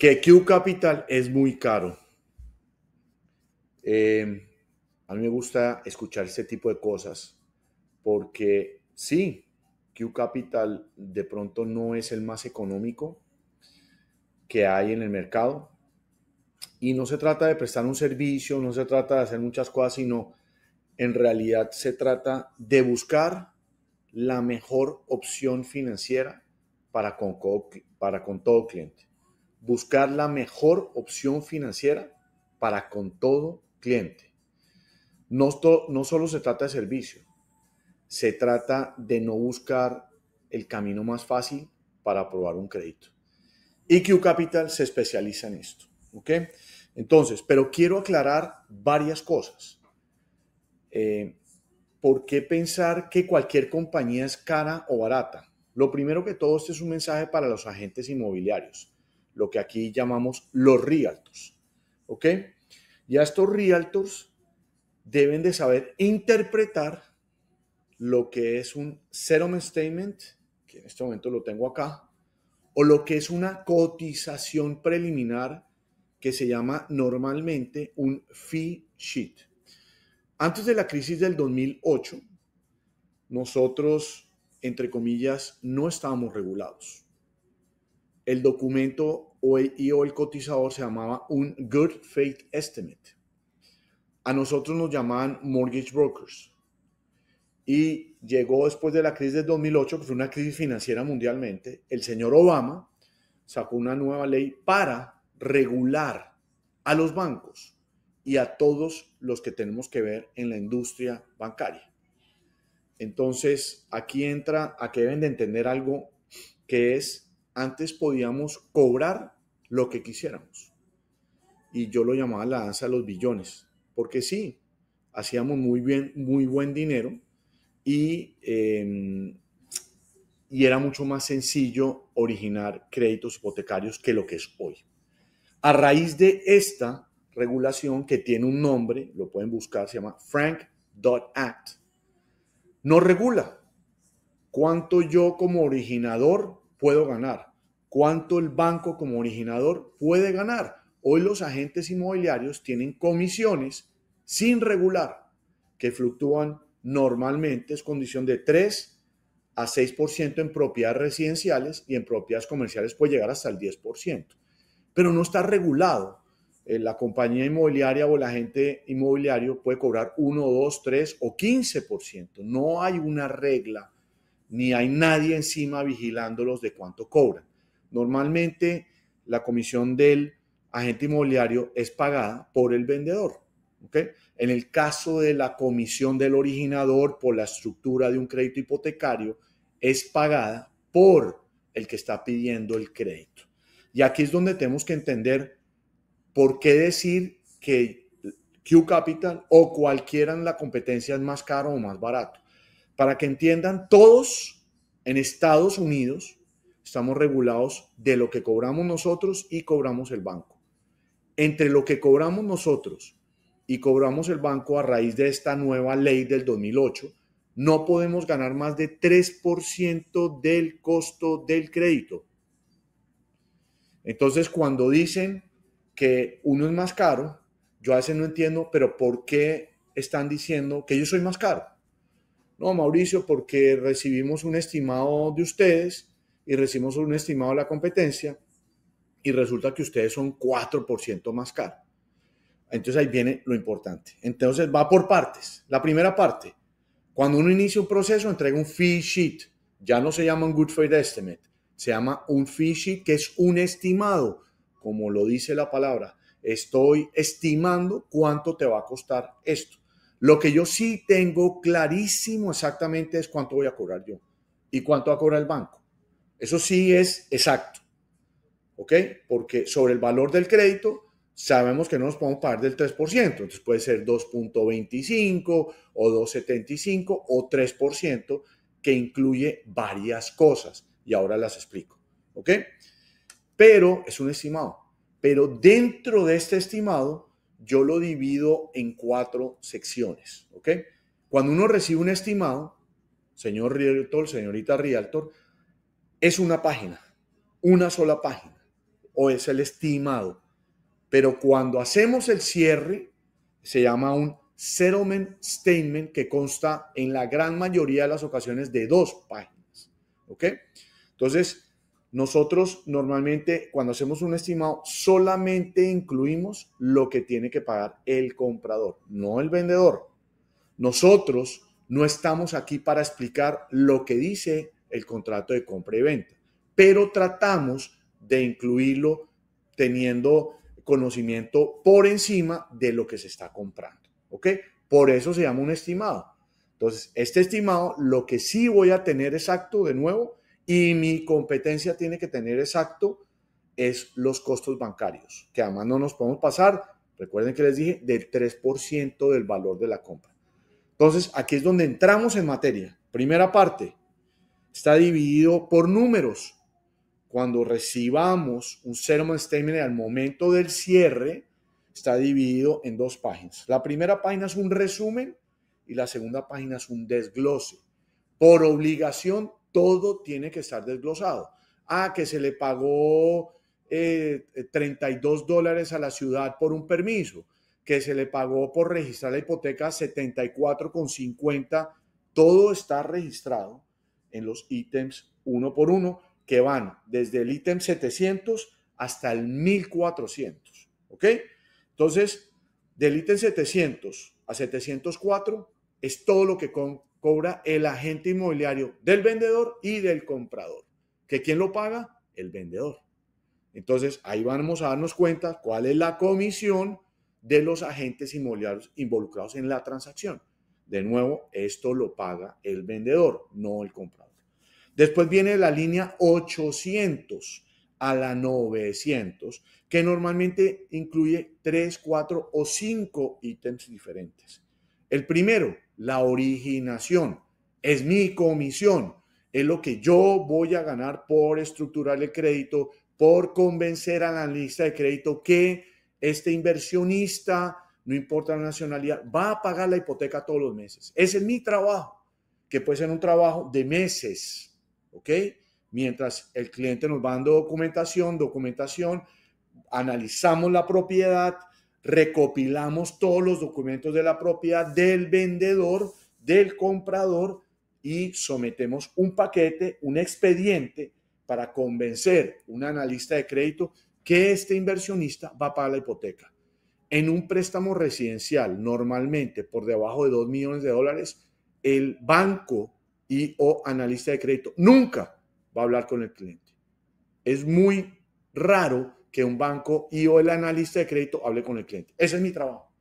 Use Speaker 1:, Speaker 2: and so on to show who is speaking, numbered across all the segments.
Speaker 1: Que Q Capital es muy caro. A mí me gusta escuchar este tipo de cosas porque sí, Q Capital de pronto no es el más económico que hay en el mercado y no se trata de prestar un servicio, no se trata de hacer muchas cosas, sino en realidad se trata de buscar la mejor opción financiera para con todo cliente. Buscar la mejor opción financiera para con todo cliente. No solo se trata de servicio, se trata de no buscar el camino más fácil para aprobar un crédito. EQ Capital se especializa en esto, ¿ok? Entonces, pero quiero aclarar varias cosas. ¿Por qué pensar que cualquier compañía es cara o barata? Lo primero que todo, este es un mensaje para los agentes inmobiliarios, lo que aquí llamamos los realtors, ¿ok? Y a estos realtors deben de saber interpretar lo que es un settlement statement, que en este momento lo tengo acá, o lo que es una cotización preliminar que se llama normalmente un fee sheet. Antes de la crisis del 2008, nosotros, entre comillas, no estábamos regulados. El documento o el cotizador se llamaba un good faith estimate. A nosotros nos llamaban mortgage brokers. Y llegó después de la crisis del 2008, que fue una crisis financiera mundialmente, el señor Obama sacó una nueva ley para regular a los bancos y a todos los que tenemos que ver en la industria bancaria. Entonces, aquí entra a que deben de entender algo que es, antes podíamos cobrar lo que quisiéramos. Y yo lo llamaba la danza de los billones, porque sí, hacíamos muy buen dinero y era mucho más sencillo originar créditos hipotecarios que lo que es hoy. A raíz de esta regulación, que tiene un nombre, lo pueden buscar, se llama Frank.Act, nos regula cuánto yo como originador puedo ganar, cuánto el banco como originador puede ganar. Hoy los agentes inmobiliarios tienen comisiones sin regular que fluctúan normalmente, es condición de 3 a 6% en propiedades residenciales y en propiedades comerciales puede llegar hasta el 10%, pero no está regulado. La compañía inmobiliaria o el agente inmobiliario puede cobrar 1, 2, 3 o 15%. No hay una regla ni hay nadie encima vigilándolos de cuánto cobran. Normalmente la comisión del agente inmobiliario es pagada por el vendedor. ¿Okay? En el caso de la comisión del originador por la estructura de un crédito hipotecario, es pagada por el que está pidiendo el crédito. Y aquí es donde tenemos que entender por qué decir que Q Capital o cualquiera en la competencia es más caro o más barato. Para que entiendan, todos en Estados Unidos estamos regulados de lo que cobramos nosotros y cobramos el banco. Entre lo que cobramos nosotros y cobramos el banco a raíz de esta nueva ley del 2008, no podemos ganar más de 3% del costo del crédito. Entonces, cuando dicen que uno es más caro, yo a veces no entiendo, pero ¿por qué están diciendo que yo soy más caro? No, Mauricio, porque recibimos un estimado de ustedes y recibimos un estimado de la competencia y resulta que ustedes son 4% más caros. Entonces ahí viene lo importante. Entonces va por partes. La primera parte, cuando uno inicia un proceso, entrega un fee sheet. Ya no se llama un good faith estimate, se llama un fee sheet, que es un estimado, como lo dice la palabra. Estoy estimando cuánto te va a costar esto. Lo que yo sí tengo clarísimo exactamente es cuánto voy a cobrar yo y cuánto va a cobrar el banco. Eso sí es exacto, ¿ok? Porque sobre el valor del crédito sabemos que no nos podemos pagar del 3%, entonces puede ser 2.25 o 2.75 o 3%, que incluye varias cosas y ahora las explico, ¿ok? Pero es un estimado. Pero dentro de este estimado yo lo divido en 4 secciones, ¿ok? Cuando uno recibe un estimado, señor Realtor, señorita Realtor, es una página, una sola página. o es el estimado. Pero cuando hacemos el cierre, se llama un settlement statement que consta en la gran mayoría de las ocasiones de 2 páginas. ¿Ok? Entonces, nosotros normalmente cuando hacemos un estimado solamente incluimos lo que tiene que pagar el comprador, no el vendedor. Nosotros no estamos aquí para explicar lo que dice el contrato de compra y venta, pero tratamos de incluirlo teniendo conocimiento por encima de lo que se está comprando. ¿Ok? Por eso se llama un estimado. Entonces, este estimado, lo que sí voy a tener exacto de nuevo, y mi competencia tiene que tener exacto, es los costos bancarios, que además no nos podemos pasar, recuerden que les dije, del 3% del valor de la compra. Entonces, aquí es donde entramos en materia. Primera parte, está dividido por números. Cuando recibamos un settlement statement al momento del cierre, está dividido en 2 páginas. La primera página es un resumen y la segunda página es un desglose. Por obligación, todo tiene que estar desglosado. Que se le pagó $32 a la ciudad por un permiso, que se le pagó por registrar la hipoteca 74,50. Todo está registrado en los ítems uno por uno, que van desde el ítem 700 hasta el 1400. ¿Ok? Entonces, del ítem 700 a 704 es todo lo que cobra el agente inmobiliario del vendedor y del comprador. ¿Que quién lo paga? El vendedor. Entonces, ahí vamos a darnos cuenta cuál es la comisión de los agentes inmobiliarios involucrados en la transacción. De nuevo, esto lo paga el vendedor, no el comprador. Después viene la línea 800 a la 900, que normalmente incluye 3, 4 o 5 ítems diferentes. El primero, la originación, es mi comisión, es lo que yo voy a ganar por estructurar el crédito, por convencer al analista de crédito que este inversionista, no importa la nacionalidad, va a pagar la hipoteca todos los meses. Ese es mi trabajo, que puede ser un trabajo de meses. ¿Ok? Mientras el cliente nos va dando documentación, analizamos la propiedad, recopilamos todos los documentos de la propiedad del vendedor, del comprador y sometemos un paquete, un expediente para convencer a un analista de crédito que este inversionista va a pagar la hipoteca. En un préstamo residencial, normalmente por debajo de $2 millones, el banco y o analista de crédito nunca va a hablar con el cliente. Es muy raro que un banco y o el analista de crédito hable con el cliente. Ese es mi trabajo.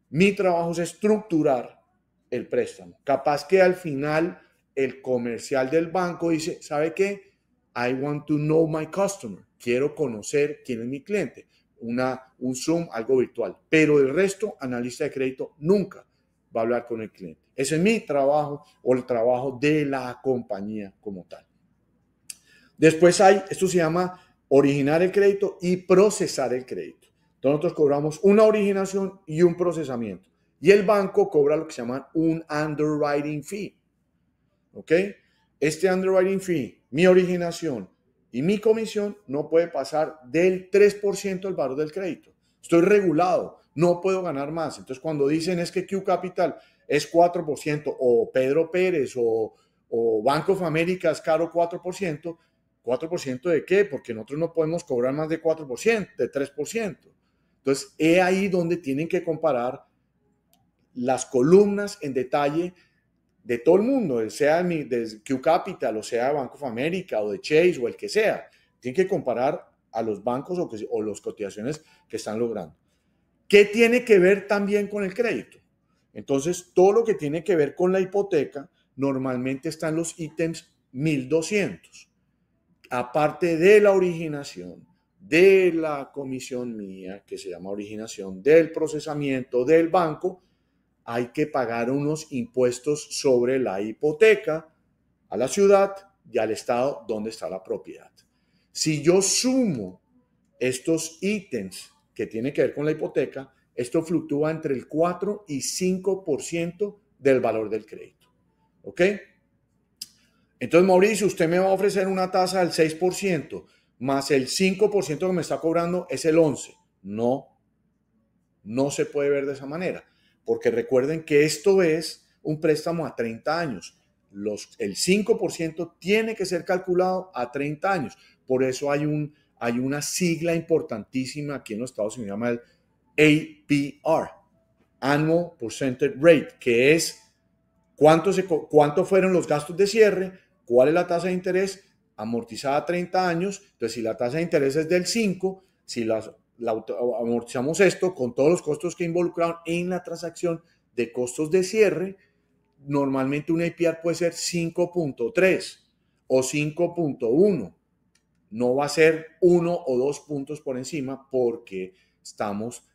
Speaker 1: Mi trabajo es estructurar el préstamo. Capaz que al final el comercial del banco dice, ¿sabe qué? I want to know my customer. Quiero conocer quién es mi cliente. Un Zoom, algo virtual. Pero el resto, analista de crédito, nunca va a hablar con el cliente. Ese es mi trabajo o el trabajo de la compañía como tal. Después esto se llama originar el crédito y procesar el crédito. Entonces nosotros cobramos una originación y un procesamiento. Y el banco cobra lo que se llama un underwriting fee. ¿Ok? Este underwriting fee, mi originación y mi comisión no puede pasar del 3% del valor del crédito. Estoy regulado, no puedo ganar más. Entonces cuando dicen es que Q Capital es 4% o Pedro Pérez o Bank of America es caro 4%, ¿4% de qué? Porque nosotros no podemos cobrar más de 4%, de 3%. Entonces, es ahí donde tienen que comparar las columnas en detalle de todo el mundo, sea de Q Capital, o sea de Bank of America, o de Chase, o el que sea. Tienen que comparar a los bancos o las cotizaciones que están logrando. ¿Qué tiene que ver también con el crédito? Entonces, todo lo que tiene que ver con la hipoteca normalmente está en los ítems 1200. Aparte de la originación, de la comisión mía, que se llama originación, del procesamiento del banco, hay que pagar unos impuestos sobre la hipoteca a la ciudad y al estado donde está la propiedad. Si yo sumo estos ítems que tienen que ver con la hipoteca, esto fluctúa entre el 4 y 5% del valor del crédito. ¿Ok? Entonces, Mauricio, usted me va a ofrecer una tasa del 6%. más el 5% que me está cobrando es el 11%. No se puede ver de esa manera, porque recuerden que esto es un préstamo a 30 años. El 5% tiene que ser calculado a 30 años. Por eso hay una sigla importantísima aquí en los Estados Unidos, se llama el APR, Annual Percentage Rate, que es cuánto fueron los gastos de cierre, cuál es la tasa de interés amortizada a 30 años. Entonces, si la tasa de interés es del 5, si amortizamos esto con todos los costos que involucraron en la transacción de costos de cierre, normalmente un APR puede ser 5.3 o 5.1. No va a ser 1 o 2 puntos por encima porque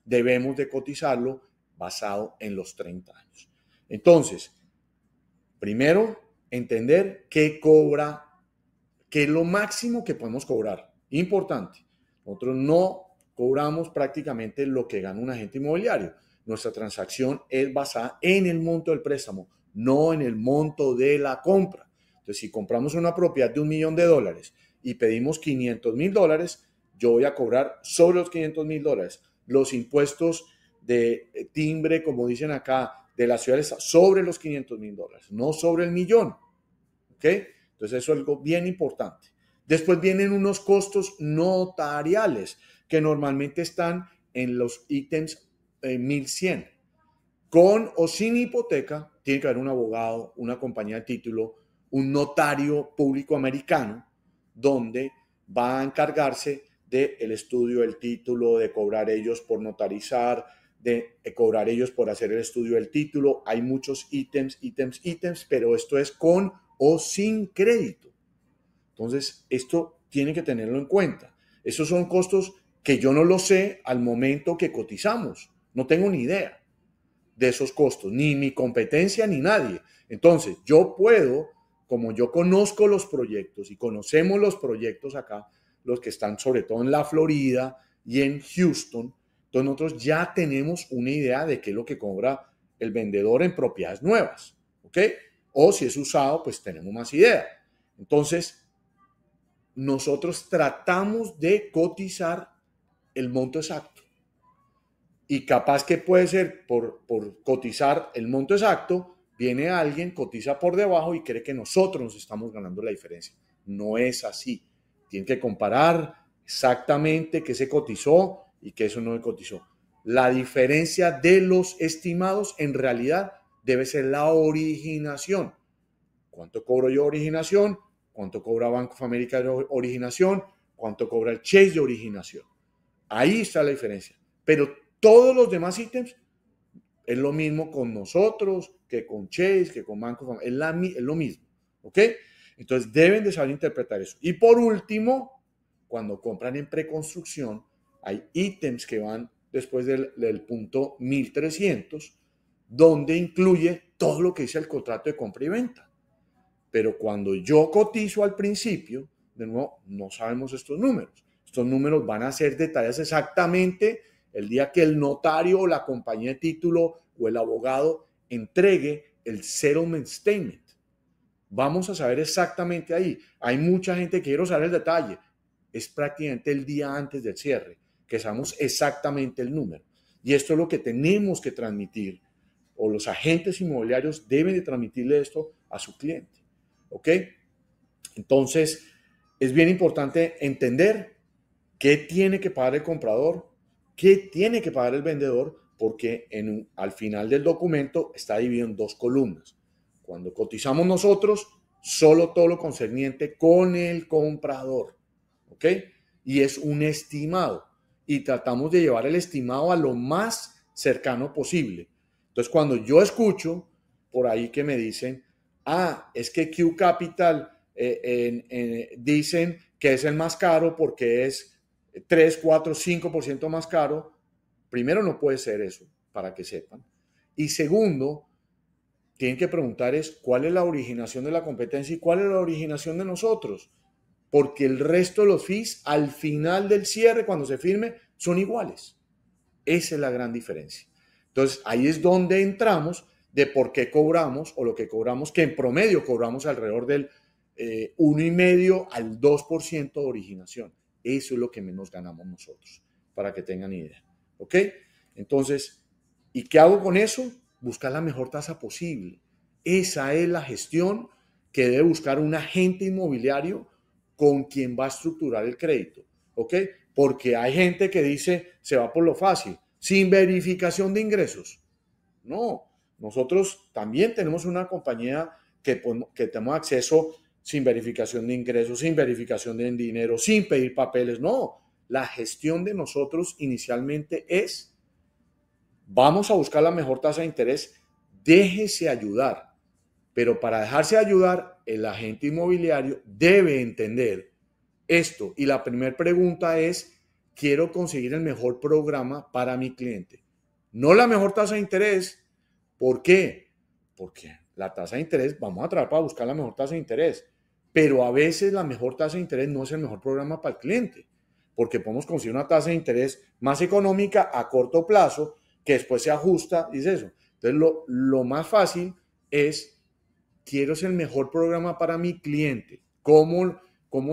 Speaker 1: debemos de cotizarlo basado en los 30 años. Entonces, primero, entender qué es lo máximo que podemos cobrar. Importante. Nosotros no cobramos prácticamente lo que gana un agente inmobiliario. Nuestra transacción es basada en el monto del préstamo, no en el monto de la compra. Entonces, si compramos una propiedad de $1 millón y pedimos $500,000, yo voy a cobrar sobre los $500,000. Los impuestos de timbre, como dicen acá, de la ciudad sobre los $500,000, no sobre el millón. ¿Ok? Entonces eso es algo bien importante. Después vienen unos costos notariales que normalmente están en los ítems 1100. Con o sin hipoteca, tiene que haber un abogado, una compañía de título, un notario público americano, donde va a encargarse del estudio del título, de cobrar ellos por notarizar, de cobrar ellos por hacer el estudio del título. Hay muchos ítems, pero esto es con o sin crédito. Entonces, esto tiene que tenerlo en cuenta. Esos son costos que yo no lo sé al momento que cotizamos. No tengo ni idea de esos costos, ni mi competencia, ni nadie. Entonces, yo puedo, como yo conozco los proyectos y conocemos los proyectos acá, los que están sobre todo en la Florida y en Houston, entonces nosotros ya tenemos una idea de qué es lo que cobra el vendedor en propiedades nuevas, ¿ok? O si es usado, pues tenemos más idea. Entonces, nosotros tratamos de cotizar el monto exacto. Y capaz que puede ser por cotizar el monto exacto, viene alguien, cotiza por debajo y cree que nosotros nos estamos ganando la diferencia. No es así. Tienen que comparar exactamente qué se cotizó y qué eso no se cotizó. La diferencia de los estimados en realidad debe ser la originación. ¿Cuánto cobro yo de originación? ¿Cuánto cobra Bank of America de originación? ¿Cuánto cobra el Chase de originación? Ahí está la diferencia. Pero todos los demás ítems es lo mismo con nosotros, que con Chase, que con Bank of America. Es lo mismo. ¿Ok? Entonces deben de saber interpretar eso. Y por último, cuando compran en preconstrucción, hay ítems que van después del punto 1300, donde incluye todo lo que dice el contrato de compra y venta. Pero cuando yo cotizo al principio, de nuevo, no sabemos estos números. Estos números van a ser detallados exactamente el día que el notario o la compañía de título o el abogado entregue el settlement statement. Vamos a saber exactamente ahí. Hay mucha gente que quiere saber el detalle. Es prácticamente el día antes del cierre que sabemos exactamente el número. Y esto es lo que tenemos que transmitir, o los agentes inmobiliarios deben de transmitirle esto a su cliente. ¿Ok? Entonces, es bien importante entender qué tiene que pagar el comprador, qué tiene que pagar el vendedor, porque al final del documento está dividido en dos columnas. Cuando cotizamos nosotros, solo todo lo concerniente con el comprador. ¿Ok? Y es un estimado. Y tratamos de llevar el estimado a lo más cercano posible. Entonces, cuando yo escucho por ahí que me dicen, es que Q Capital dicen que es el más caro porque es 3, 4, 5% más caro. Primero, no puede ser eso, para que sepan. Y segundo, tienen que preguntar cuál es la originación de la competencia y cuál es la originación de nosotros. Porque el resto de los fees al final del cierre, cuando se firme, son iguales. Esa es la gran diferencia. Entonces, ahí es donde entramos de por qué cobramos, o lo que cobramos, que en promedio cobramos alrededor del 1,5 al 2% de originación. Eso es lo que menos ganamos nosotros, para que tengan idea. ¿Ok? Entonces, ¿y qué hago con eso? Buscar la mejor tasa posible. Esa es la gestión que debe buscar un agente inmobiliario con quien va a estructurar el crédito. ¿Ok? Porque hay gente que dice, se va por lo fácil, sin verificación de ingresos. No, nosotros también tenemos una compañía que tenemos acceso sin verificación de ingresos, sin verificación de dinero, sin pedir papeles. No, la gestión de nosotros inicialmente es, vamos a buscar la mejor tasa de interés, déjese ayudar. Pero para dejarse ayudar, el agente inmobiliario debe entender esto. Y la primera pregunta es, quiero conseguir el mejor programa para mi cliente. No la mejor tasa de interés. ¿Por qué? Porque la tasa de interés, vamos a trabajar para buscar la mejor tasa de interés. Pero a veces la mejor tasa de interés no es el mejor programa para el cliente. Porque podemos conseguir una tasa de interés más económica a corto plazo que después se ajusta y es eso. Entonces lo más fácil es, quiero ser el mejor programa para mi cliente. ¿Cómo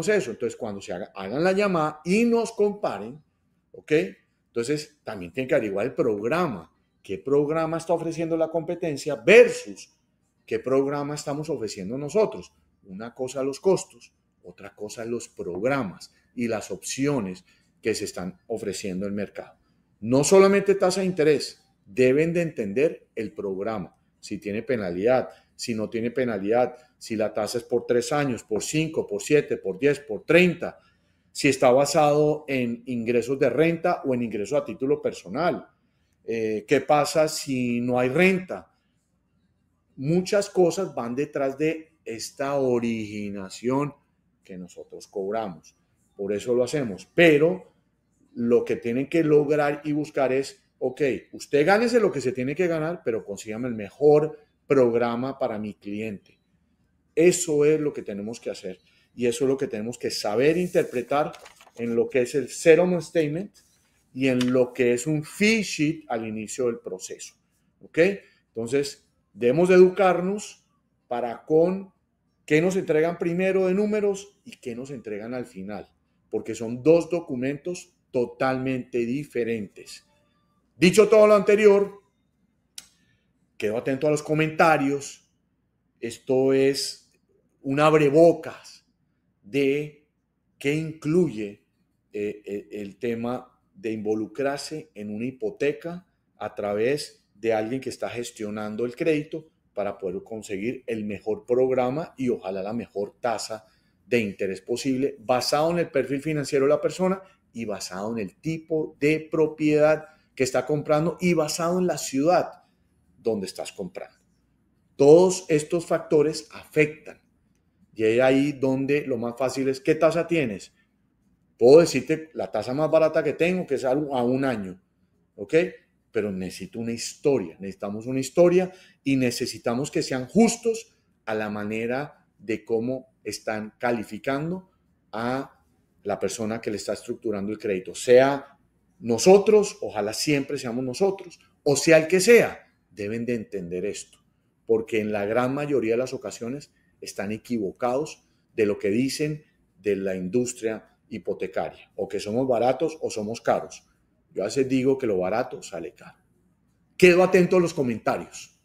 Speaker 1: es eso? Entonces, cuando hagan la llamada y nos comparen, ¿ok? Entonces, también tienen que averiguar el programa. ¿Qué programa está ofreciendo la competencia versus qué programa estamos ofreciendo nosotros? Una cosa los costos, otra cosa los programas y las opciones que se están ofreciendo en el mercado. No solamente tasa de interés, deben de entender el programa, si tiene penalidad, si no tiene penalidad, si la tasa es por 3 años, por 5, por 7, por 10, por 30, si está basado en ingresos de renta o en ingresos a título personal. ¿Qué pasa si no hay renta? Muchas cosas van detrás de esta originación que nosotros cobramos. Por eso lo hacemos. Pero lo que tienen que lograr y buscar es, ok, usted gánese lo que se tiene que ganar, pero consígame el mejor programa para mi cliente. Eso es lo que tenemos que hacer y eso es lo que tenemos que saber interpretar en lo que es el settlement statement y en lo que es un fee sheet al inicio del proceso. ¿Ok? Entonces, debemos de educarnos para con qué nos entregan primero de números y qué nos entregan al final, porque son dos documentos totalmente diferentes. Dicho todo lo anterior, quedo atento a los comentarios. Esto es un abrebocas de qué incluye el tema de involucrarse en una hipoteca a través de alguien que está gestionando el crédito para poder conseguir el mejor programa y ojalá la mejor tasa de interés posible basado en el perfil financiero de la persona y basado en el tipo de propiedad que está comprando y basado en la ciudad donde estás comprando. Todos estos factores afectan. Y es ahí donde lo más fácil es, ¿qué tasa tienes? Puedo decirte la tasa más barata que tengo, que es a un año, ¿ok? Pero necesito una historia, necesitamos una historia y necesitamos que sean justos a la manera de cómo están calificando a la persona que le está estructurando el crédito. Sea nosotros, ojalá siempre seamos nosotros, o sea el que sea, deben de entender esto, porque en la gran mayoría de las ocasiones están equivocados de lo que dicen de la industria hipotecaria, o que somos baratos o somos caros. Yo a veces digo que lo barato sale caro. Quedo atento a los comentarios.